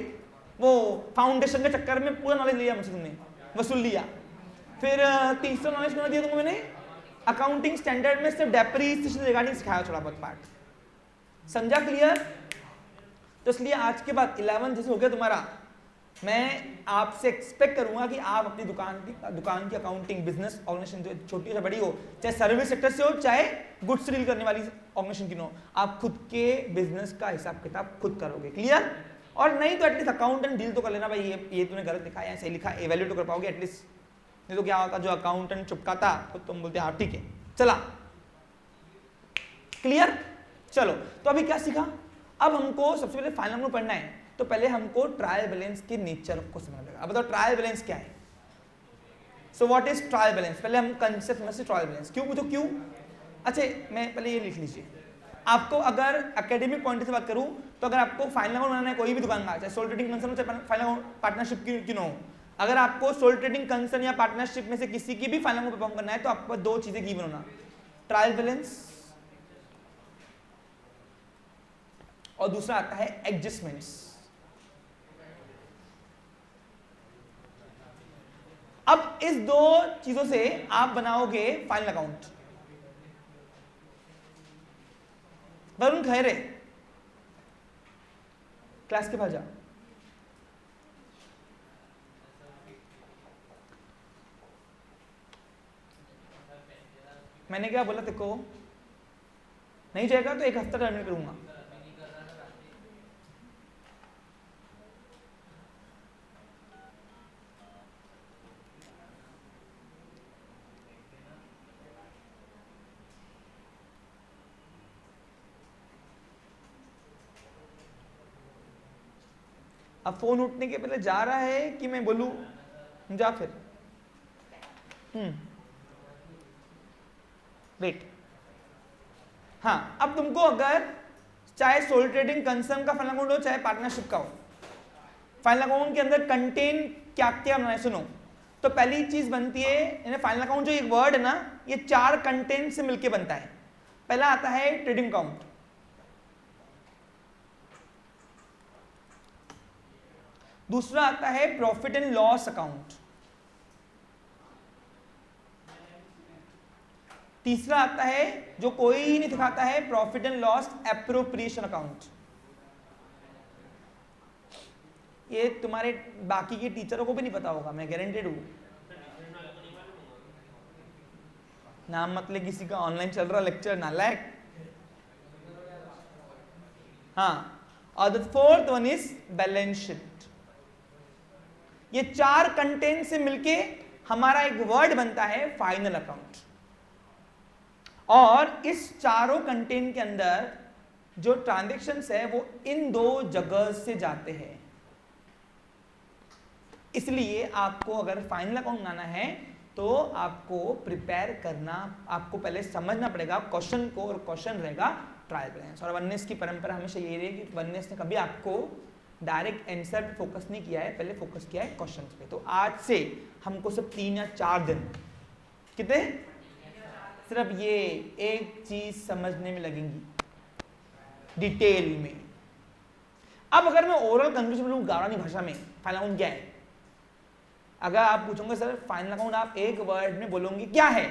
Speaker 1: वो फाउंडेशन के चक्कर में पूरा नॉलेज लिया मुझसे, तुमने वसूल लिया। फिर तीसरा नॉलेज क्या दिया तुमको मैंने? अकाउंटिंग स्टैंडर्ड में सिर्फ डेप्रिसिएशन रिगार्डिंग सिखाया, थोड़ा बहुत पार्ट समझा, क्लियर? तो इसलिए आज के बाद 11 जैसे हो गया तुम्हारा, मैं आपसे एक्सपेक्ट करूंगा कि आप अपनी दुकान की अकाउंटिंग बिजनेस ऑर्गेनाइजेशन जो छोटी से बड़ी हो, चाहे सर्विस सेक्टर से हो, चाहे गुड्स डील करने वाली ऑर्गेनाइजेशन की हो, आप खुद के बिजनेस का हिसाब किताब खुद करोगे, क्लियर? और नहीं तो एटलीस्ट अकाउंटेंट डील तो कर लेना भाई, ये तूने गलत लिखा है, सही लिखा, एवेल्यूट तो कर पाओगे एटलीस्ट। नहीं तो क्या होता, जो अकाउंटेंट चिपकाता तो तुम बोलते हाँ ठीक है चला, क्लियर? चलो तो अभी क्या सीखा? अब हमको सबसे पहले फाइनल अकाउंट पढ़ना है, तो पहले हमको ट्रायल बैलेंस के नेचर को समझना पड़ेगा। अब बताओ ट्रायल बैलेंस क्या है? So what is trial balance? पहले हम कंसेप्ट में से ट्रायल बैलेंस क्यों, पूछो क्यों? अच्छा मैं पहले ये लिख लीजिए, आपको अगर एकेडमिक पॉइंट से बात करूं तो अगर आपको फाइनल अकाउंट बनाना है कोई भी दुकान का, चाहे सोल ट्रेडिंग कंसर्न हो चाहे फाइनल अकाउंट पार्टनरशिप क्यों ना हो, अगर आपको सोल ट्रेडिंग कंसर्न या पार्टनरशिप में से किसी की भी फाइनल अकाउंट परफॉर्म करना है तो आपको 2 चीजें गिवन होना, ट्रायल बैलेंस और दूसरा आता है एडजस्टमेंट्स। अब इस 2 चीजों से आप बनाओगे final account. Varun Khaire class के बाहर जा। मैंने क्या बोला तेको? नहीं जाएगा तो 1 हफ्ता टर्मिनेट करूंगा। अब फोन उठने के पहले जा रहा है कि मैं बोलूं जा फिर? वेट, हाँ अब तुमको अगर चाहे सोल ट्रेडिंग कंसर्न का फाइनल अकाउंट हो चाहे पार्टनरशिप का हो, फाइनल अकाउंट के अंदर कंटेन क्या क्या बनाए सुनो। तो पहली चीज बनती है फाइनल अकाउंट, जो एक वर्ड है ना, ये 4 कंटेंट से मिलके बनता है। पहला आता है ट्रेडिंग अकाउंट, दूसरा आता है प्रॉफिट एंड लॉस अकाउंट, तीसरा आता है जो कोई नहीं दिखाता है profit and loss appropriation account. ये तुम्हारे बाकी के टीचरों को भी नहीं पता होगा, मैं गारंटेड हूं। नाम मत ले किसी का, ऑनलाइन चल रहा लेक्चर, नालायक। हाँ, और the 4th one is balance sheet. ये 4 कंटेंट से मिलके हमारा एक वर्ड बनता है फाइनल अकाउंट, और इस चारों कंटेंट के अंदर जो ट्रांजैक्शंस है वो इन 2 जगह से जाते हैं। इसलिए आपको अगर फाइनल अकाउंट बनाना है तो आपको प्रिपेयर करना, आपको पहले समझना पड़ेगा क्वेश्चन को, और क्वेश्चन रहेगा ट्रायल बैलेंस। और वननेस की परंपरा हमेशा ये रही कि वननेस ने कभी आपको डायरेक्ट आंसर पे फोकस नहीं किया है, पहले फोकस किया है क्वेश्चंस पे। तो आज से हमको सिर्फ 3 या 4 दिन, कितने सिर्फ ये एक चीज समझने में लगेंगी डिटेल में। अब अगर मैं ओरल कंक्लूजन बोलूं गावरानी भाषा में फाइनल अकाउंट क्या है, अगर आप पूछोगे सर फाइनल अकाउंट आप एक वर्ड में बोलोगे क्या है,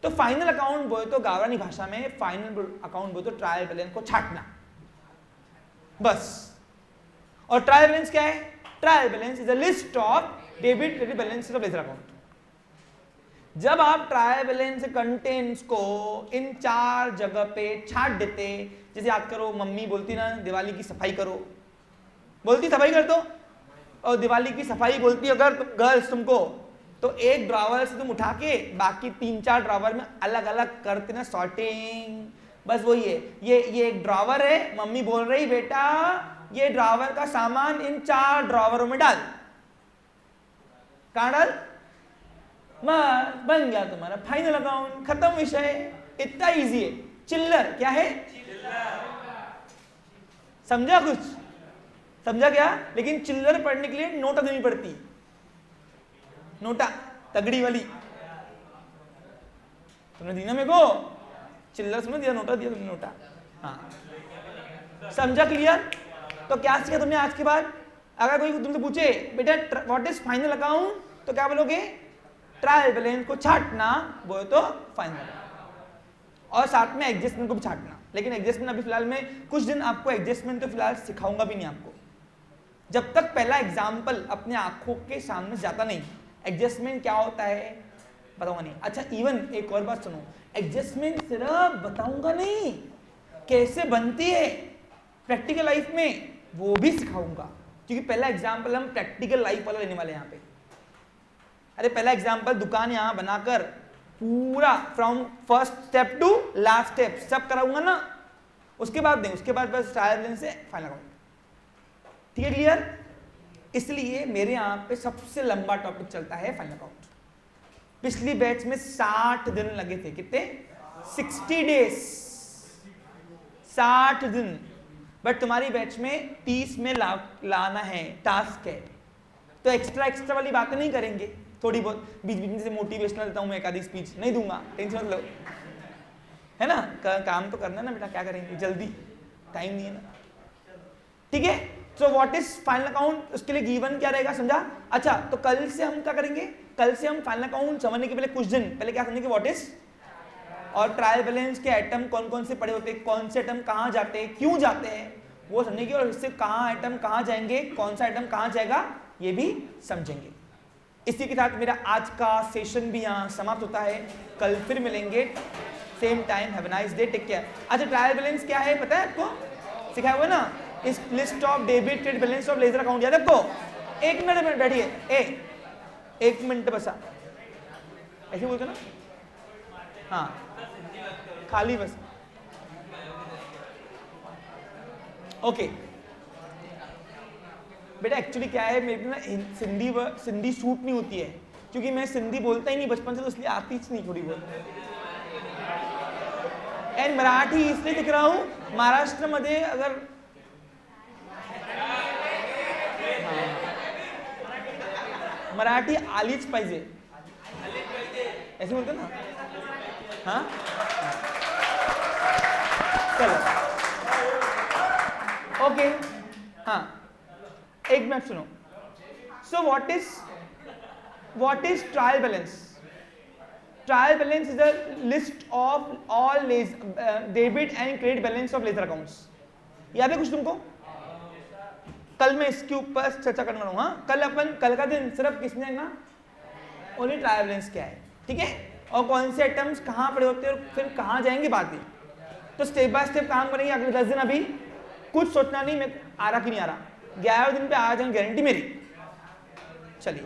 Speaker 1: तो फाइनल अकाउंट बोले तो गावरानी भाषा में फाइनल अकाउंट बोले तो ट्रायल बैलेंस को छाटना बस। और ट्रायल बैलेंस क्या है? Trial balance is a list of debit credit balance of ledger account. जब आप ट्रायल बैलेंस कंटेंट्स को इन 4 जगह पे छाट देते, जैसे याद करो मम्मी बोलती ना दिवाली की सफाई करो, बोलती सफाई कर दो, और दिवाली की सफाई बोलती अगर गर्ल्स तुमको, तो एक ड्रावर से तुम उठा के बाकी 3-4 ड्रावर में अलग अलग करते ना सॉर्टिंग, बस वही है। ये एक ड्रावर है, मम्मी बोल रही बेटा ये ड्रावर का सामान इन 4 ड्रावरों में डाल, कहां डाल, बन गया तुम्हारा फाइनल अकाउंट, खत्म विषय, इतना इजी है। चिल्लर क्या है? समझा कुछ? समझा क्या? लेकिन चिल्लर पढ़ने के लिए नोटा देनी पड़ती, नोटा तगड़ी वाली, तुमने दी ना मेरे को, चिल्लर समझ दिया, नोटा दिया तुमने, नोटा। हाँ समझा? क्लियर? तो क्या सीखा तुमने आज के बाद? अगर कोई तुमसे पूछे बेटा व्हाट इज फाइनल अकाउंट, तो क्या बोलोगे? ट्रायल बैलेंस को छाटना बोले तो फाइनल, और साथ में एडजस्टमेंट को भी छाटना। लेकिन एडजस्टमेंट अभी फिलहाल में कुछ दिन आपको एडजस्टमेंट तो फिलहाल सिखाऊंगा भी नहीं आपको, जब तक पहला एग्जाम्पल अपने आंखों के सामने जाता नहीं। एडजस्टमेंट क्या होता है बताऊंगा नहीं। अच्छा इवन एक और बात सुनो, एडजस्टमेंट सिर्फ बताऊंगा नहीं, कैसे बनती है प्रैक्टिकल लाइफ में वो भी सिखाऊंगा, क्योंकि पहला एग्जाम्पल हम प्रैक्टिकल लाइफ वाला लेने वाले हैं यहाँ पे। अरे पहला एग्जाम्पल दुकान यहां बनाकर पूरा from first step to last step सब कराऊंगा ना, उसके बाद नहीं, उसके बाद बस ट्रायल बैलेंस से फाइनल अकाउंट। ठीक है? क्लियर? इसलिए मेरे यहां पे सबसे लंबा टॉपिक चलता है फाइनल अकाउंट। पिछली बैच में 60 दिन लगे थे, कितने? 60 डेज, 60 दिन। बट तुम्हारी बैच में 30 में लाना है, टास्क है, तो एक्स्ट्रा वाली बातें नहीं करेंगे, थोड़ी बहुत बीच बीच में से मोटिवेशनल देता हूं मैं, एक आधी स्पीच नहीं दूंगा, टेंशन मत लो, है ना? काम तो करना ना बेटा, क्या करेंगे, जल्दी टाइम नहीं है ना। ठीक है? So what is final account, उसके लिए गिवन क्या रहेगा, समझा? अच्छा तो कल से हम क्या करेंगे, कल से हम फाइनल अकाउंट समझने के पहले कुछ दिन पहले क्या समझेंगे, व्हाट इज और ट्रायल बैलेंस के आइटम कौन कौन से पड़े होते हैं, कौन से आइटम कहाँ जाते हैं, क्यों जाते हैं, वो समझेंगे, और इससे कहाँ आइटम कहाँ जाएंगे, कौन सा आइटम कहाँ जाएगा, ये भी समझेंगे। इसी के साथ मेरा आज का सेशन भी यहाँ समाप्त होता है। कल फिर मिलेंगे same time. Have a nice day, take care. अच्छा ट्रायल बैलेंस क्या है पता है आपको, सिखाया हुआ है ना, इस list of debit credit balance of ledger account, याद है आपको? 1 मिनट बैठिए, 1 मिनट बसा, ऐसे बोलते ना, हाँ खाली बस, ओके। बेटा एक्चुअली क्या है, मेरे को ना सिंधी सूट नहीं होती है, क्योंकि मैं सिंधी बोलता ही नहीं बचपन से, तो इसलिए आती ही नहीं थोड़ी बहुत। एंड मराठी इसलिए दिख रहा हूं, महाराष्ट्र मध्ये अगर मराठी आलीच पाहिजे, ऐसे बोलते ना, हाँ चलो ओके, हाँ एक मिनट सुनो। So what is trial balance? Trial balance is a list of all debit and credit balance of ledger accounts. याद है कुछ तुमको? कल मैं इसके ऊपर चर्चा करने वाला हूं। हाँ कल का दिन सिर्फ किसने देखना, ओनली ट्रायल बैलेंस क्या है, ठीक है, और कौन से आइटम्स कहां पड़े होते हैं और फिर कहां जाएंगे बाद में। तो स्टेप बाय स्टेप काम करेंगे अगले 10 दिन। अभी कुछ सोचना नहीं, मैं आ रहा कि नहीं आ रहा, 11वें दिन पे आ जाएंगे, गारंटी मेरी। चलिए